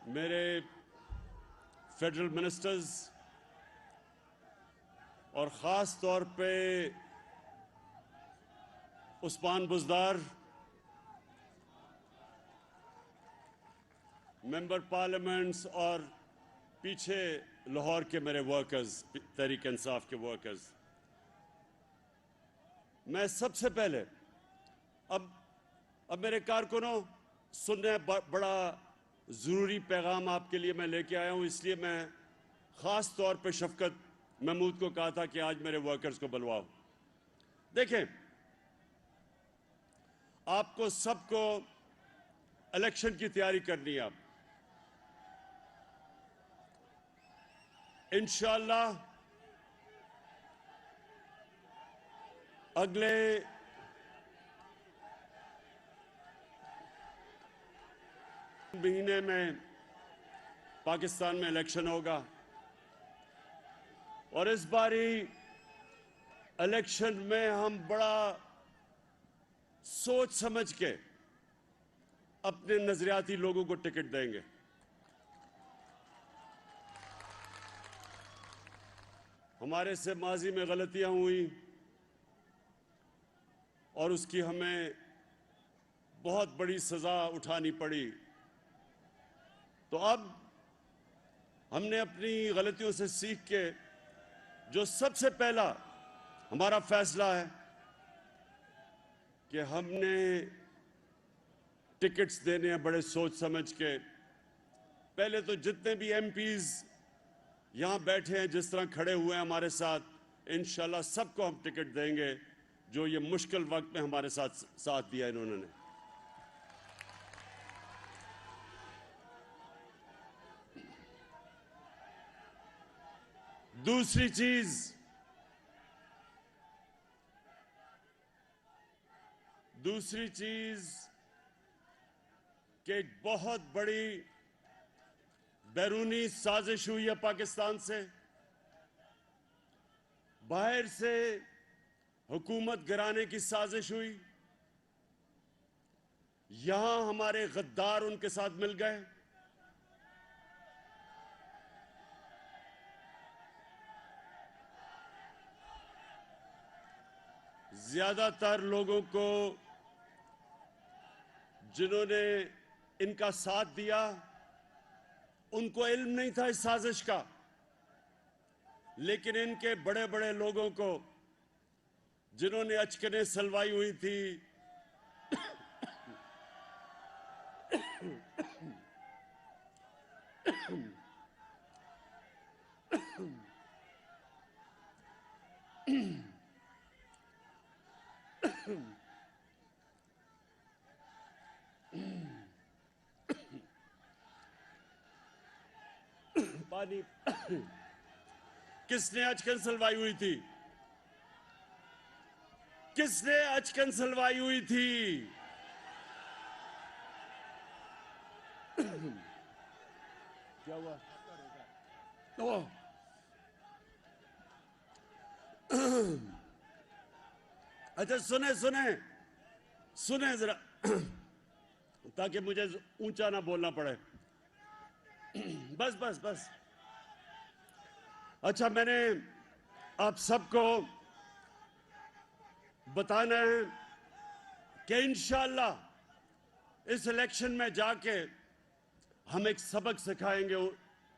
मेरे federal ministers और ख़ास तौर पे उस्मान बुज़दार, मेंबर पार्लियामेंट्स और पीछे लाहौर के मेरे वर्कर्स, तहरीक इंसाफ के वर्कर्स, मैं सबसे पहले अब मेरे कारकुनों सुनने बड़ा ज़रूरी पैगाम आपके लिए मैं लेके आया हूँ, इसलिए मैं ख़ास तौर पे शफकत महमूद को कहा था कि आज मेरे वर्कर्स को बुलवाओ। देखें, आपको सबको इलेक्शन की तैयारी करनी है। अब इंशाअल्लाह अगले महीने में पाकिस्तान में इलेक्शन होगा और इस बारी इलेक्शन में हम बड़ा सोच समझ के अपने नजरियाती लोगों को टिकट देंगे। हमारे से माजी में गलतियां हुई और उसकी हमें बहुत बड़ी सजा उठानी पड़ी, तो अब हमने अपनी गलतियों से सीख के जो सबसे पहला हमारा फैसला है कि हमने टिकट्स देने हैं बड़े सोच समझ के। पहले तो जितने भी एमपीज यहां बैठे हैं, जिस तरह खड़े हुए हैं हमारे साथ, इंशाल्लाह सबको हम टिकट देंगे जो ये मुश्किल वक्त में हमारे साथ दिया इन्होंने। दूसरी चीज कि एक बहुत बड़ी बैरूनी साजिश हुई है पाकिस्तान से, बाहर से हुकूमत गिराने की साजिश हुई। यहां हमारे गद्दार उनके साथ मिल गए। ज्यादातर लोगों को जिन्होंने इनका साथ दिया उनको इल्म नहीं था इस साजिश का, लेकिन इनके बड़े बड़े लोगों को जिन्होंने अचकने सलवाई हुई थी, पानी किसने अचकन सलवाई हुई थी? किसने अचकन सलवाई हुई थी? क्या हुआ? अच्छा सुने जरा ताकि मुझे ऊंचा ना बोलना पड़े। बस। अच्छा, मैंने आप सबको बताना है कि इंशाअल्लाह इस इलेक्शन में जाके हम एक सबक सिखाएंगे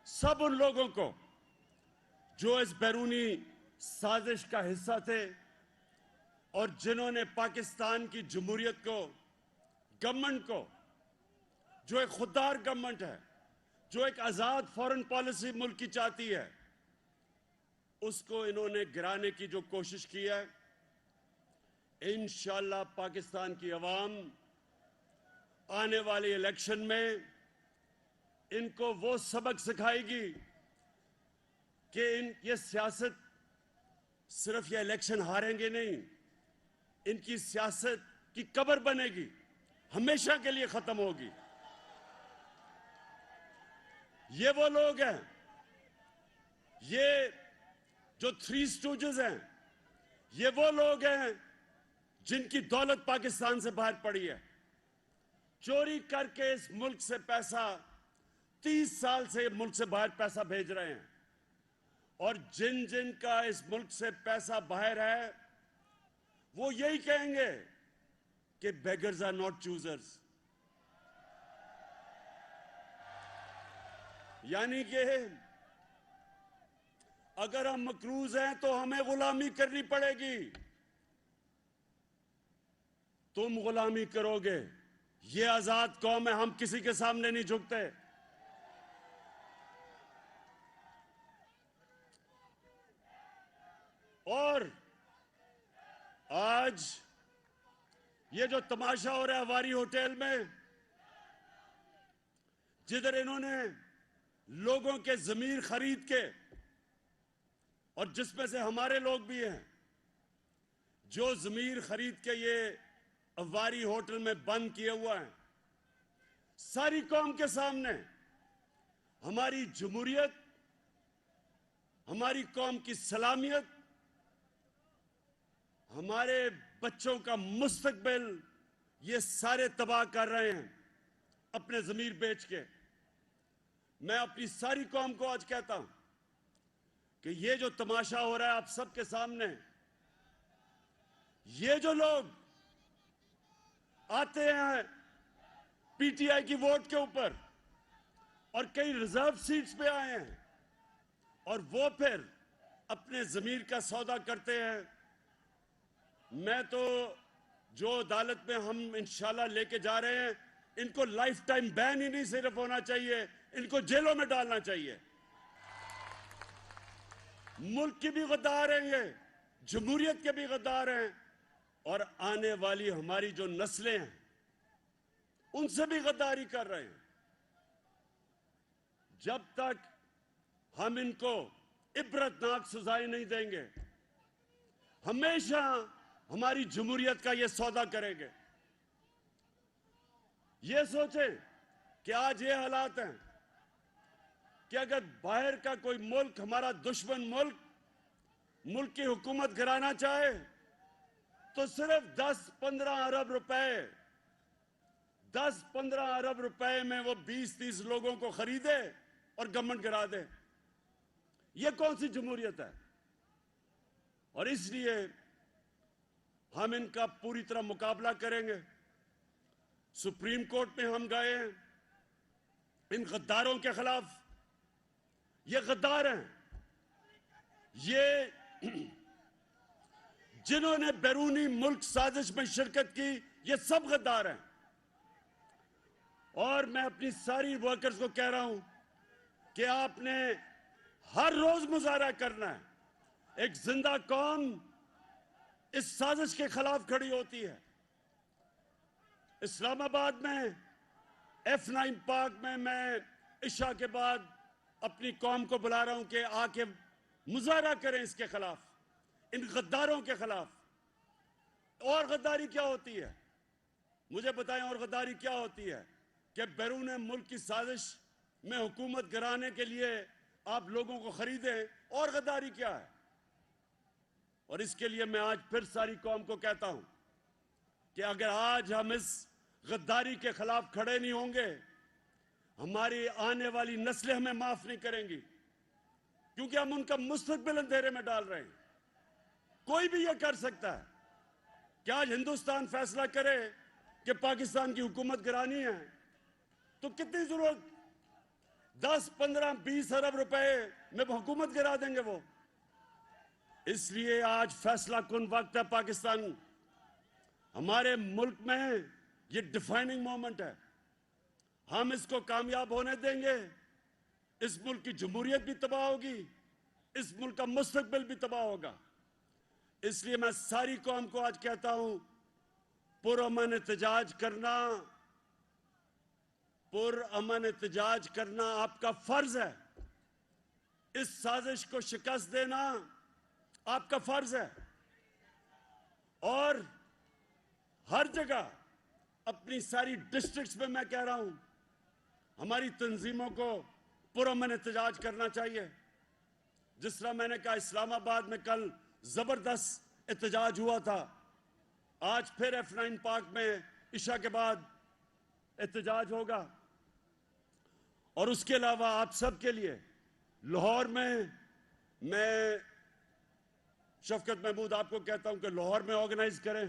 सब उन लोगों को जो इस बैरूनी साजिश का हिस्सा थे और जिन्होंने पाकिस्तान की जमहूरियत को, गवर्नमेंट को, जो एक खुददार गवर्नमेंट है, जो एक आजाद फॉरेन पॉलिसी मुल्क की चाहती है, उसको इन्होंने गिराने की जो कोशिश की है। इंशाअल्लाह पाकिस्तान की अवाम आने वाले इलेक्शन में इनको वो सबक सिखाएगी कि ये सियासत सिर्फ ये इलेक्शन हारेंगे नहीं, इनकी सियासत की कब्र बनेगी, हमेशा के लिए खत्म होगी। ये वो लोग हैं, ये जो थ्री स्टूजेस हैं, ये वो लोग हैं जिनकी दौलत पाकिस्तान से बाहर पड़ी है। चोरी करके इस मुल्क से पैसा 30 साल से मुल्क से बाहर पैसा भेज रहे हैं, और जिन जिन का इस मुल्क से पैसा बाहर है वो यही कहेंगे कि बेगर्स आर नॉट चूजर्स। यानी कि अगर हम मकरूज हैं तो हमें गुलामी करनी पड़ेगी। तुम गुलामी करोगे, ये आजाद कौम है, हम किसी के सामने नहीं झुकते। और आज ये जो तमाशा हो रहा है वारी होटल में, जिधर इन्होंने लोगों के जमीर खरीद के, और जिसमें से हमारे लोग भी हैं, जो जमीर खरीद के ये अवारी होटल में बंद किए हुआ है, सारी कौम के सामने हमारी जमहूरियत, हमारी कौम की सलामियत, हमारे बच्चों का मुस्तकबिल, ये सारे तबाह कर रहे हैं अपने जमीर बेच के। मैं अपनी सारी कौम को आज कहता हूं कि ये जो तमाशा हो रहा है आप सबके सामने, ये जो लोग आते हैं पीटीआई की वोट के ऊपर और कई रिजर्व सीट्स पे आए हैं, और वो फिर अपने जमीर का सौदा करते हैं। मैं तो जो अदालत में हम इंशाल्लाह लेके जा रहे हैं, इनको लाइफ टाइम बैन ही नहीं सिर्फ होना चाहिए, इनको जेलों में डालना चाहिए। मुल्क की भी गद्दार हैं ये, जमहूरियत के भी गद्दार हैं, और आने वाली हमारी जो नस्लें हैं उनसे भी गद्दारी कर रहे हैं। जब तक हम इनको इबरतनाक सजाएं नहीं देंगे, हमेशा हमारी जमहूरियत का ये सौदा करेंगे। ये सोचें कि आज ये हालात हैं कि अगर बाहर का कोई मुल्क, हमारा दुश्मन मुल्क की हुकूमत गिराना चाहे तो सिर्फ 10-15 अरब रुपए, 10-15 अरब रुपए में वो 20-30 लोगों को खरीदे और गवर्नमेंट गिरा दे। ये कौन सी जमहूरियत है? और इसलिए हम इनका पूरी तरह मुकाबला करेंगे। सुप्रीम कोर्ट में हम गए हैं इन गद्दारों के खिलाफ। ये गद्दार हैं, ये जिन्होंने बैरूनी मुल्क साजिश में शिरकत की, ये सब गद्दार हैं। और मैं अपनी सारी वर्कर्स को कह रहा हूं कि आपने हर रोज मुजाहरा करना है। एक जिंदा कौम इस साजिश के खिलाफ खड़ी होती है। इस्लामाबाद में F9 पार्क में मैं इशा के बाद अपनी कौम को बुला रहा हूं कि आके मुजाहरा करें इसके खिलाफ, इन गद्दारों के खिलाफ। और गद्दारी क्या होती है, मुझे बताएं, और गद्दारी क्या होती है कि बैरून मुल्क की साजिश में हुकूमत गिराने के लिए आप लोगों को खरीदें, और गद्दारी क्या है? और इसके लिए मैं आज फिर सारी कौम को कहता हूं कि अगर आज हम इस गद्दारी के खिलाफ खड़े नहीं होंगे, हमारी आने वाली नस्लें हमें माफ नहीं करेंगी, क्योंकि हम उनका मुस्तकबिल अंधेरे में डाल रहे हैं। कोई भी यह कर सकता है कि आज हिंदुस्तान फैसला करे कि पाकिस्तान की हुकूमत गिरानी है, तो कितनी जरूरत, 10, 15, 20 अरब रुपए में हुकूमत गिरा देंगे वो। इसलिए आज फैसला कुन वक्त है पाकिस्तान, हमारे मुल्क में ये डिफाइनिंग मोमेंट है। हम इसको कामयाब होने देंगे, इस मुल्क की जमहूरियत भी तबाह होगी, इस मुल्क का मुस्तकबिल भी तबाह होगा। इसलिए मैं सारी कौम को आज कहता हूं, पुरअमन एहतजाज करना, पुरअमन एहतजाज करना आपका फर्ज है। इस साजिश को शिकस्त देना आपका फर्ज है। और हर जगह अपनी सारी डिस्ट्रिक्ट्स में मैं कह रहा हूं, हमारी तंजीमों को पुरअमन एहतजाज करना चाहिए। जिस तरह मैंने कहा इस्लामाबाद में कल जबरदस्त एहतजाज हुआ था, आज फिर F9 पार्क में इशा के बाद एहतजाज होगा। और उसके अलावा आप सबके लिए लाहौर में मैं शफकत महमूद आपको कहता हूं कि लाहौर में ऑर्गेनाइज करें,